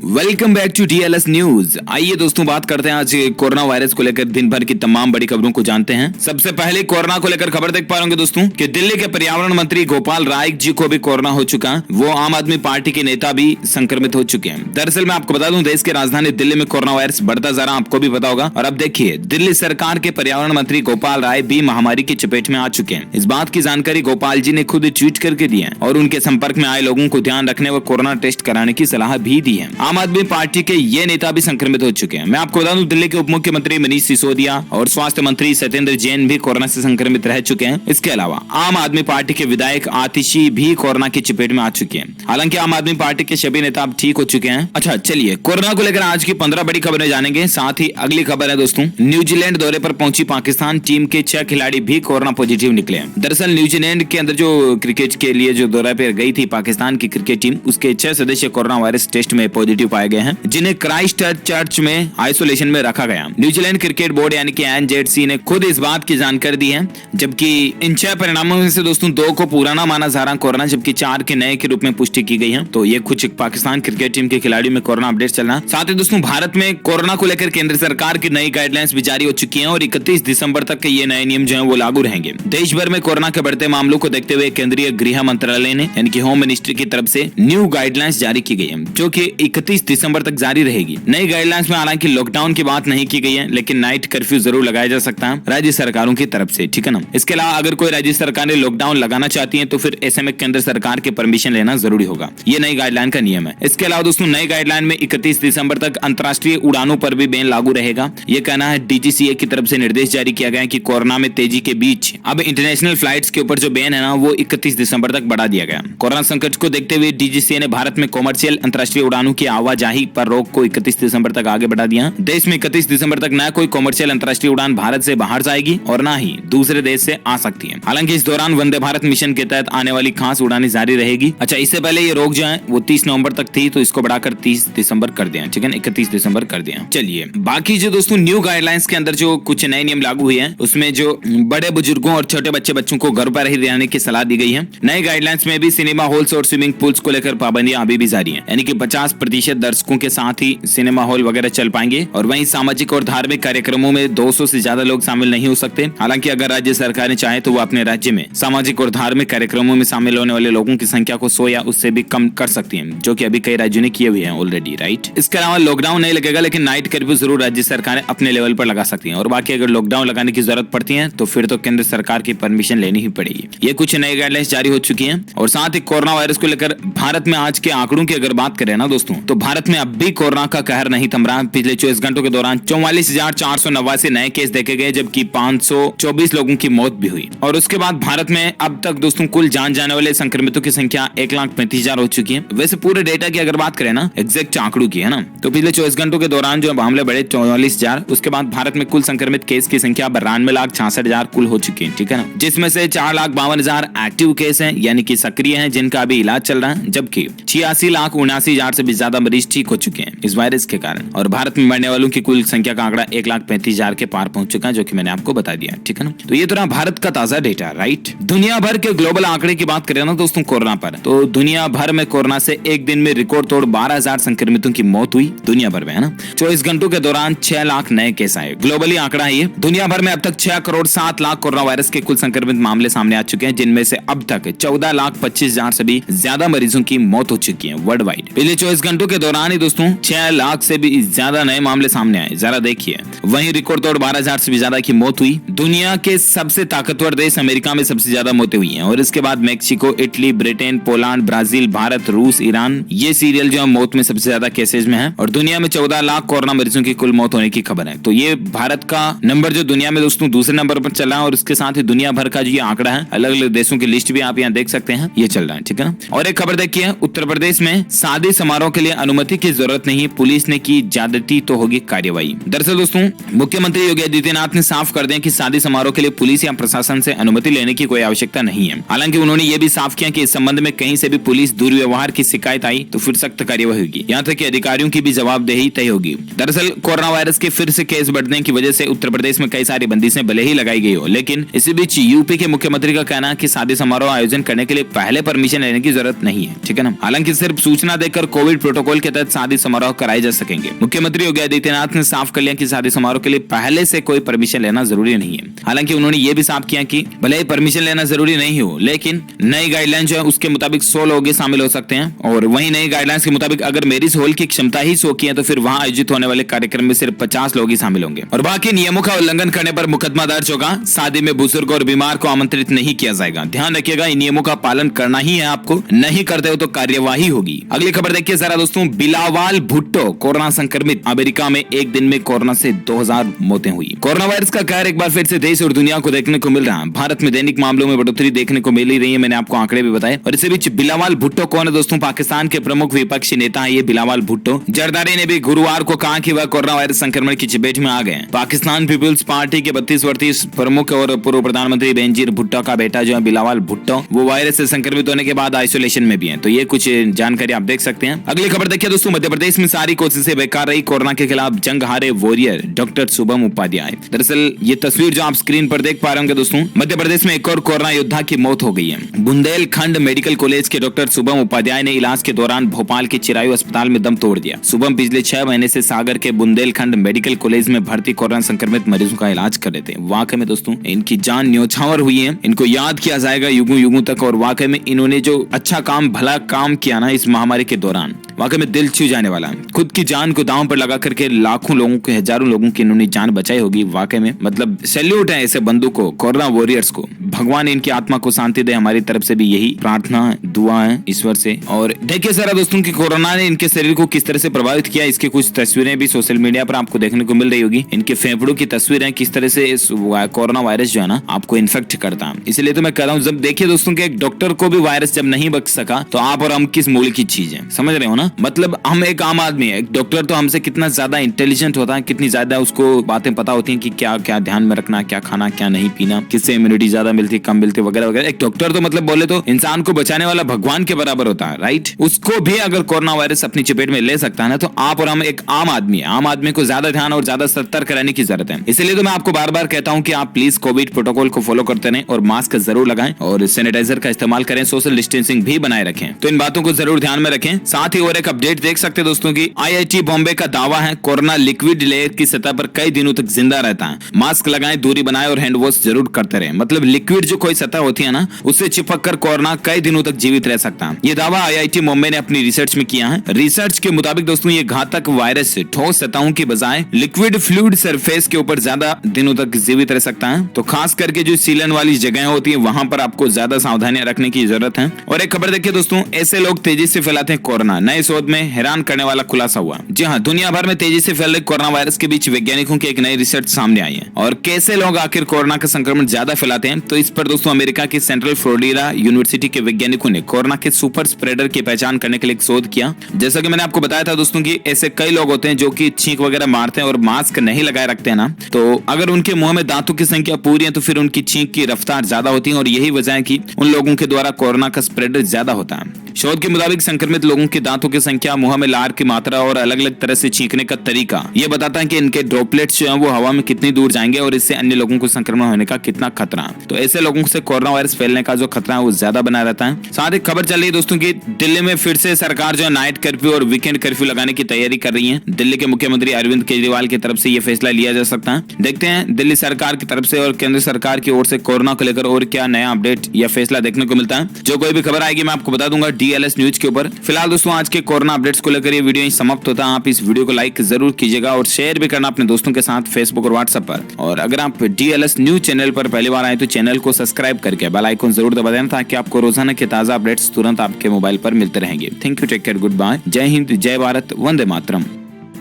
Welcome back to DLS news. आइए दोस्तों बात करते हैं आज कोरोना वायरस को लेकर दिन भर की तमाम बड़ी खबरों को जानते हैं। सबसे पहले कोरोना को लेकर खबर देख पा रहे होंगे दोस्तों कि दिल्ली के पर्यावरण मंत्री गोपाल राय जी को भी कोरोना हो चुका है। वो आम आदमी पार्टी के नेता भी संक्रमित हो चुके हैं। दरअसल मैं आपको बता दूं, देश की राजधानी दिल्ली में कोरोना वायरस बढ़ता जा रहा, आपको भी पता होगा। और अब देखिए, दिल्ली सरकार के पर्यावरण मंत्री गोपाल राय भी महामारी की चपेट में आ चुके हैं। इस बात की जानकारी गोपाल जी ने खुद ट्वीट करके दी है और उनके संपर्क में आए लोगों को ध्यान रखने व कोरोना टेस्ट कराने की सलाह भी दी है। आम आदमी पार्टी के ये नेता भी संक्रमित हो चुके हैं। मैं आपको बता दूं, दिल्ली के उप मुख्यमंत्री मनीष सिसोदिया और स्वास्थ्य मंत्री सत्येंद्र जैन भी कोरोना से संक्रमित रह चुके हैं। इसके अलावा आम आदमी पार्टी के विधायक आतिशी भी कोरोना की चपेट में आ चुके हैं। हालांकि आम आदमी पार्टी के सभी नेता अब ठीक हो चुके हैं। अच्छा चलिए, कोरोना को लेकर आज की 15 बड़ी खबरें जानेंगे। साथ ही अगली खबर है दोस्तों, न्यूजीलैंड दौरे पर पहुंची पाकिस्तान टीम के 6 खिलाड़ी भी कोरोना पॉजिटिव निकले। दरअसल न्यूजीलैंड के अंदर जो क्रिकेट के लिए जो दौरे पर गई थी पाकिस्तान की क्रिकेट टीम, उसके 6 सदस्य कोरोना वायरस टेस्ट में पॉजिटिव पाए गए हैं, जिन्हें क्राइस्ट चर्च में आइसोलेशन में रखा गया। न्यूजीलैंड क्रिकेट बोर्ड यानी कि NZC ने खुद इस बात की जानकारी दी है। जबकि इन 6 परिणामों में से दोस्तों 2 को पुराना माना जा रहा कोरोना, जबकि 4 के नए के रूप में पुष्टि की गई है। तो ये कुछ पाकिस्तान क्रिकेट टीम के खिलाड़ियों में कोरोना अपडेट चल रहा है। साथ ही दोस्तों भारत में कोरोना को लेकर केंद्र सरकार की नई गाइडलाइंस भी जारी हो चुकी है और 31 दिसंबर तक के ये नए नियम जो है वो लागू रहेंगे। देश भर में कोरोना के बढ़ते मामलों को देखते हुए केंद्रीय गृह मंत्रालय ने यानी कि होम मिनिस्ट्री की तरफ से न्यू गाइडलाइंस जारी की गई है, जो कि 31 दिसंबर तक जारी रहेगी। नई गाइडलाइंस में हालांकि लॉकडाउन की बात नहीं की गई है, लेकिन नाइट कर्फ्यू जरूर लगाया जा सकता है राज्य सरकारों की तरफ से, ठीक है ना। इसके अलावा अगर कोई राज्य सरकारें लॉकडाउन लगाना चाहती है तो फिर ऐसे में केंद्र सरकार के परमिशन लेना जरूरी होगा। ये नई गाइडलाइन का नियम है। इसके अलावा दोस्तों नई गाइडलाइन में 31 दिसंबर तक अंतर्राष्ट्रीय उड़ानों पर भी बैन लागू रहेगा। ये कहना है DGCA की तरफ से निर्देश जारी किया गया है कि कोरोना में तेजी के बीच अब इंटरनेशनल फ्लाइट्स के ऊपर जो बैन है ना, वो 31 दिसंबर तक बढ़ा दिया गया। कोरोना संकट को देखते हुए DGCA ने भारत में कॉमर्शियल अंतर्राष्ट्रीय उड़ानों की आवाजाही पर रोक को 31 दिसंबर तक आगे बढ़ा दिया। देश में 31 दिसंबर तक न कोई कॉमर्शियल अंतर्राष्ट्रीय उड़ान भारत से बाहर जाएगी और न ही दूसरे देश से आ सकती है। हालांकि इस दौरान वंदे भारत मिशन के तहत आने वाली खास उड़ानें जारी रहेगी। अच्छा, इससे पहले ये रोक जो है वो 30 नवंबर तक थी, तो इसको बढ़ाकर 30 दिसंबर कर दिया, ठीक है ना, 31 दिसंबर कर दिया। चलिए, बाकी जो दोस्तों न्यू गाइडलाइंस के अंदर जो कुछ नए नियम लागू हुए हैं, उसमें जो बड़े बुजुर्गों और छोटे बच्चों को घर पर ही रहने की सलाह दी गई है। नए गाइडलाइंस में भी सिनेमा हॉल्स और स्विमिंग पूल्स को लेकर पाबंदियां अभी भी जारी है, यानी कि 50% दर्शकों के साथ ही सिनेमा हॉल वगैरह चल पाएंगे और वहीं सामाजिक और धार्मिक कार्यक्रमों में 200 से ज्यादा लोग शामिल नहीं हो सकते। हालांकि अगर राज्य सरकारें चाहे तो वो अपने राज्य में सामाजिक और धार्मिक कार्यक्रमों में शामिल होने वाले लोगों की संख्या को 100 या उससे भी कम कर सकती है, जो कि अभी कई राज्यों ने किए हुए हैं ऑलरेडी, राइट। इसके अलावा लॉकडाउन नहीं लगेगा, लेकिन नाइट कर्फ्यू जरूर राज्य सरकारें अपने लेवल पर लगा सकती हैं। और बाकी अगर लॉकडाउन लगाने की जरूरत पड़ती है तो फिर तो केंद्र सरकार की परमिशन लेनी ही पड़ेगी। ये कुछ नई गाइडलाइंस जारी हो चुकी है। और साथ ही कोरोना वायरस को लेकर भारत में आज के आंकड़ों की अगर बात करें ना दोस्तों, तो भारत में अब भी कोरोना का कहर नहीं थम रहा। पिछले 24 घंटों के दौरान 44,489 नए केस देखे गए, जबकि 524 लोगों की मौत भी हुई। और उसके बाद भारत में अब तक दोस्तों कुल जान जाने वाले संक्रमितों की संख्या 1,35,000 हो चुकी है। वैसे पूरे डेटा की अगर बात करें ना, एग्जैक्ट आंकड़ों की, है ना, तो पिछले 24 घंटों के दौरान जो मामले बढ़े 44,000। उसके बाद भारत में कुल संक्रमित केस की संख्या 92,66,000 कुल हो चुकी है, ठीक है ना, जिसमें से 4,52,000 एक्टिव केस हैं, यानी कि सक्रिय हैं, जिनका अभी इलाज चल रहा है, जबकि 86,79,000 से भी ज्यादा मरीज ठीक हो चुके हैं इस वायरस के कारण। और भारत में मरने वालों की कुल संख्या का आंकड़ा 1,35,000 के पार पहुंच चुका है, जो कि मैंने आपको बता दिया, ठीक है ना। तो ये तो रहा भारत का ताजा डेटा, राइट। दुनिया भर के ग्लोबल आंकड़े की बात करें ना दोस्तों कोरोना पर, तो दुनिया भर में कोरोना से एक दिन में रिकॉर्ड तोड़ 12,000 संक्रमितों की मौत हुई दुनिया भर में, है ना। 24 घंटों के दौरान 6 लाख नए केस आए। ग्लोबली आंकड़ा है ये। दुनिया भर में अब तक 6 करोड़ 7 लाख कोरोना वायरस के कुल संक्रमित मामले सामने आ चुके हैं, जिनमें से अब तक 14,25,000 से भी ज्यादा मरीजों की मौत हो चुकी है वर्ल्ड वाइड। पिछले 24 घंटों के दौरान ही दोस्तों 6 लाख से भी ज्यादा नए मामले सामने आए, जरा देखिए। वहीं रिकॉर्ड तोड़ 12,000 से भी ज्यादा की मौत हुई। दुनिया के सबसे ताकतवर देश अमेरिका में सबसे ज्यादा मौतें हुई हैं, और इसके बाद Mexico, Italy, Britain, Poland, Brazil, Bharat, रूस, ईरान, ये सीरियल जो है मौत में सबसे ज्यादा केसेज में है। और दुनिया में 14 लाख कोरोना मरीजों की कुल मौत होने की खबर है। तो ये भारत का नंबर जो दुनिया में दोस्तों दूसरे नंबर पर चला है, और इसके साथ ही दुनिया भर का जो ये आंकड़ा है, अलग अलग देशों की लिस्ट भी आप यहाँ देख सकते हैं, ये चल रहा है, ठीक है ना। और एक खबर देखिए, उत्तर प्रदेश में शादी समारोह के लिए अनुमति की जरूरत नहीं, पुलिस ने की ज्यादती तो होगी कार्रवाई। दरअसल दोस्तों मुख्यमंत्री योगी आदित्यनाथ ने साफ कर दिया कि शादी समारोह के लिए पुलिस या प्रशासन से अनुमति लेने की कोई आवश्यकता नहीं है। हालांकि उन्होंने ये भी साफ किया कि इस संबंध में कहीं से भी पुलिस दुर्व्यवहार की शिकायत आई तो फिर सख्त कार्यवाही होगी, यहाँ तक कि अधिकारियों की भी जवाबदेही तय होगी। दरअसल कोरोना वायरस के फिर से केस बढ़ने की वजह से उत्तर प्रदेश में कई सारी बंदिशें भले ही लगाई गई हो, लेकिन इसी बीच यूपी के मुख्यमंत्री का कहना है कि शादी समारोह आयोजन करने के लिए पहले परमिशन लेने की जरूरत नहीं है, ठीक है ना। हालांकि सिर्फ सूचना देकर कोविड प्रोटोकॉल प्रोटोकॉल के तहत शादी समारोह कराए जा सकेंगे। मुख्यमंत्री योगी आदित्यनाथ ने साफ कर लिया कि शादी समारोह के लिए पहले से कोई परमिशन लेना जरूरी नहीं है। हालांकि उन्होंने ये भी साफ किया कि भले ही परमिशन लेना जरूरी नहीं हो, लेकिन नई गाइडलाइन जो है उसके मुताबिक 100 लोग शामिल हो सकते हैं। और वहीं नई गाइडलाइंस के मुताबिक अगर मैरिज हॉल की क्षमता ही 100 की है तो फिर वहां आयोजित होने वाले कार्यक्रम में सिर्फ 50 लोग ही शामिल होंगे और बाकी नियमों का उल्लंघन करने पर मुकदमा दर्ज होगा। शादी में बुजुर्ग और बीमार को आमंत्रित नहीं किया जाएगा। ध्यान रखिएगा, इन नियमों का पालन करना ही है आपको, नहीं करते हो तो कार्यवाही होगी। अगली खबर देखिए जरा दोस्तों, बिलावल भुट्टो कोरोना संक्रमित। अमेरिका में एक दिन में कोरोना से 2000 मौतें हुई। कोरोना वायरस का कहर एक बार फिर से देश और दुनिया को देखने को मिल रहा है। भारत में दैनिक मामलों में बढ़ोतरी देखने को मिल ही रही है, मैंने आपको आंकड़े भी बताए। और इसी बीच बिलावल भुट्टो कौन है दोस्तों? पाकिस्तान के प्रमुख विपक्षी नेता है ये बिलावल भुट्टो। जरदारी ने भी गुरुवार को कहा कि वह कोरोना वायरस संक्रमण की चपेट में आ गए। पाकिस्तान पीपुल्स पार्टी के 32 वर्षीय प्रमुख और पूर्व प्रधानमंत्री बेनजीर भुट्टो का बेटा जो है बिलावल भुट्टो, वो वायरस से संक्रमित होने के बाद आइसोलेशन में भी है। तो ये कुछ जानकारी आप देख सकते हैं। अगली खबर देखिए दोस्तों, मध्य प्रदेश में सारी कोशिशें बेकार रही। कोरोना के खिलाफ जंग हारे वॉरियर डॉक्टर शुभम उपाध्याय। दरअसल ये तस्वीर जो आप स्क्रीन पर देख पा रहे होंगे दोस्तों, मध्य प्रदेश में एक और कोरोना योद्धा की मौत हो गई है। बुंदेलखंड मेडिकल कॉलेज के डॉक्टर शुभम उपाध्याय ने इलाज के दौरान भोपाल के चिरायु अस्पताल में दम तोड़ दिया। शुभम पिछले 6 महीने से सागर के बुंदेलखंड मेडिकल कॉलेज में भर्ती कोरोना संक्रमित मरीजों का इलाज कर रहे थे। वाकई में दोस्तों इनकी जान न्यौछावर हुई है, इनको याद किया जाएगा युगों युगों तक। और वाकई में इन्होंने जो अच्छा काम भला काम किया ना इस महामारी के दौरान, वाकई में दिल छू जाने वाला है। खुद की जान को दांव पर लगा करके लाखों लोगों के, हजारों लोगों की इन्होंने जान बचाई होगी। वाकई में मतलब सैल्यूट है ऐसे बंदों को, कोरोना वॉरियर्स को। भगवान इनकी आत्मा को शांति दे, हमारी तरफ से भी यही प्रार्थना है, दुआ है ईश्वर से। और देखिए जरा दोस्तों कि कोरोना ने इनके शरीर को किस तरह से प्रभावित किया, इसकी कुछ तस्वीरें भी सोशल मीडिया पर आपको देखने को मिल रही होगी। इनके फेफड़ों की तस्वीरें किस तरह से इस कोरोना वायरस जो है ना आपको इन्फेक्ट करता है। इसलिए तो मैं कह रहा हूँ, जब देखिए दोस्तों कि एक डॉक्टर को भी वायरस जब नहीं बच सका तो आप और हम किस मूल्य की चीज है, समझ रहे हो ना? मतलब हम एक आम आदमी है, एक डॉक्टर तो हमसे कितना ज्यादा इंटेलिजेंट होता है, कितनी ज्यादा उसको बातें पता होती हैं कि क्या क्या ध्यान में रखना, क्या खाना क्या नहीं पीना, किससे इम्यूनिटी ज्यादा मिलती कम मिलती वगैरह वगैरह। एक डॉक्टर तो मतलब बोले तो इंसान को बचाने वाला भगवान के बराबर होता है, राइट? उसको भी अगर कोरोना वायरस अपनी चपेट में ले सकता है ना, तो आप और हम एक आम आदमी है, आम आदमी को ज्यादा ध्यान और ज्यादा सतर्क रहने की जरूरत है। इसलिए तो मैं आपको बार बार कहता हूं कि आप प्लीज कोविड प्रोटोकॉल को फॉलो करते रहें और मास्क जरूर लगाएं और सैनिटाइजर का इस्तेमाल करें, सोशल डिस्टेंसिंग भी बनाए रखें। तो इन बातों को जरूर ध्यान में रखें। साथ ही और एक अपडेट देख सकते हैं दोस्तों की IIT बॉम्बे का दावा है कोरोना लिक्विड लेयर की सतह पर कई दिनों तक जिंदा रहता है। मास्क लगाएं, दूरी बनाएं और हैंड वॉश जरूर करते रहें। मतलब लिक्विड जो कोई सतह होती है ना, उससे चिपक कर कोरोना कई दिनों तक जीवित रह सकता है। ये दावा IIT बॉम्बे ने अपनी रिसर्च में किया है। रिसर्च के मुताबिक दोस्तों ये घातक वायरस ठोस सतहों की बजाय लिक्विड फ्लूइड सरफेस के ऊपर ज्यादा दिनों तक जीवित रह सकता है। तो खास करके जो सीलन वाली जगह होती है वहां पर आपको ज्यादा सावधानियां रखने की जरूरत है। और एक खबर देखिए दोस्तों, ऐसे लोग तेजी से फैलाते हैं कोरोना। नए शोध में हैरान करने वाला खुलासा हुआ। जी हाँ, दुनिया भर में तेजी से फैल रहे कोरोना वायरस के बीच वैज्ञानिकों की एक नई रिसर्च सामने आई है। और कैसे लोग आखिर कोरोना का संक्रमण ज्यादा फैलाते हैं, तो इस पर दोस्तों अमेरिका की सेंट्रल फ्लोरिडा यूनिवर्सिटी के वैज्ञानिकों ने कोरोना के सुपर स्प्रेडर की पहचान करने के लिए एक शोध किया। जैसा कि मैंने आपको बताया था दोस्तों कि ऐसे कई लोग होते हैं जो कि छींक वगैरह मारते हैं और मास्क नहीं लगाए रखते हैं ना, तो अगर उनके मुंह में दांतों की संख्या पूरी है तो फिर उनकी छींक की रफ्तार ज्यादा होती है और यही वजह है कि उन लोगों के द्वारा कोरोना का स्प्रेडर ज्यादा होता है। शोध के मुताबिक संक्रमित लोगों के दांतों की संख्या, मुंह में लार की मात्रा और अलग अलग तरह से छींकने का तरीका ये बताता है कि इनके ड्रॉपलेट्स जो है वो हवा में कितनी दूर जाएंगे और इससे अन्य लोगों को संक्रमण होने का कितना खतरा है। तो ऐसे लोगों से कोरोना वायरस फैलने का जो खतरा है वो ज्यादा बना रहता है। साथ ही खबर चल रही है दोस्तों की दिल्ली में फिर से सरकार जो है नाइट कर्फ्यू और वीकेंड कर्फ्यू लगाने की तैयारी कर रही है। दिल्ली के मुख्यमंत्री अरविंद केजरीवाल की तरफ से ये फैसला लिया जा सकता है। देखते हैं दिल्ली सरकार की तरफ से और केंद्र सरकार की ओर से कोरोना को लेकर और क्या नया अपडेट या फैसला देखने को मिलता है। जो कोई भी खबर आएगी मैं आपको बता दूंगा DLS न्यूज के ऊपर। फिलहाल दोस्तों आज के कोरोना अपडेट्स को लेकर ये वीडियो समाप्त होता है। आप इस वीडियो को लाइक जरूर कीजिएगा और शेयर भी करना अपने दोस्तों के साथ फेसबुक और व्हाट्सएप पर। और अगर आप DLS न्यूज चैनल पर पहली बार आए तो चैनल को सब्सक्राइब करके बेल आइकन जरूर दबा देना ताकि आपको रोजाना के ताजा अपडेट्स तुरंत आपके मोबाइल पर मिलते रहेंगे। Thank you, take care, good bye, जय हिंद, जय भारत, वंदे मातरम।